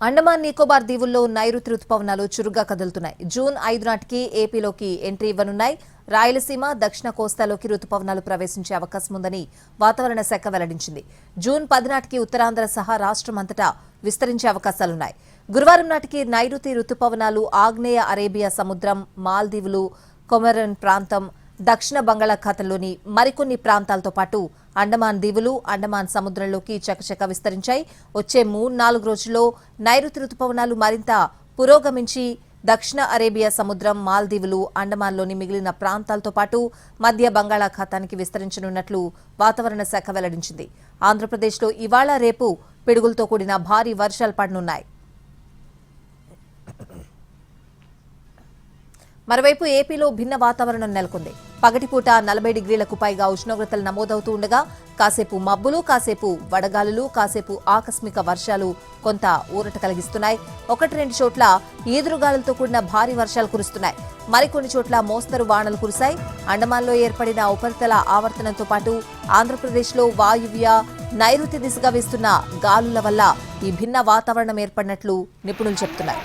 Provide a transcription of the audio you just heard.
అండమాన్ నికోబార్ దీవుల్లో నైరుతి రుతుపవనాలు చురుగ్గా కదులుతున్నాయి. జూన్ 5 నాటికి ఏపీలోకి ఎంట్రీ ఇవ్వనున్నాయి. రాయలసీమ, దక్షిణ కోస్తాలోకి రుతుపవనాలు ప్రవేశించే అవకాశం ఉందని వాతావరణ శాఖ వెల్లడించింది. జూన్ 10 నాటికి ఉత్తరాంధ్ర సహా రాష్ట్రమంతటా విస్తరించే అవకాశాలున్నాయి. గురువారం నాటికి నైరుతి రుతుపవనాలు ఆగ్నేయ అరేబియా సముద్రం, మాల్దీవులు, కొమరన్ ప్రాంతం, దక్షిణ బంగాళాఖాతంలోని మరికొన్ని ప్రాంతాలతో పాటు అండమాన్ దీవులు, అండమాన్ సముద్రంలోకి చకచక విస్తరించాయి. వచ్చే 3-4 రోజుల్లో నైరుతి రుతుపవనాలు మరింత పురోగమించి దక్షిణ అరేబియా సముద్రం, మాల్దీవులు, అండమాన్లోని మిగిలిన ప్రాంతాలతో పాటు మధ్య బంగాళాఖాతానికి విస్తరించనున్నట్లు వాతావరణ శాఖ వెల్లడించింది. ఆంధ్రప్రదేశ్లో ఇవాళ, రేపు పిడుగులతో కూడిన భారీ వర్షాలు పడనున్నాయి. మరోవైపు ఏపీలో భిన్న వాతావరణం నెలకొంది. పగటిపూట 40 డిగ్రీలకు పైగా ఉష్ణోగ్రతలు నమోదవుతూ ఉండగా కాసేపు మబ్బులు, కాసేపు వడగాలులు, కాసేపు ఆకస్మిక వర్షాలు కొంత ఊరట కలిగిస్తున్నాయి. 1-2 చోట్ల ఈదురుగాలులతో కూడిన భారీ వర్షాలు కురుస్తున్నాయి. మరికొన్ని చోట్ల మోస్తరు వానలు కురిశాయి. అండమాన్లో ఏర్పడిన ఉపరితల ఆవర్తనంతో పాటు ఆంధ్రప్రదేశ్లో వాయువ్య, నైరుతి దిశగా వీస్తున్న గాలుల వల్ల ఈ భిన్న వాతావరణం ఏర్పడినట్లు నిపుణులు చెబుతున్నారు.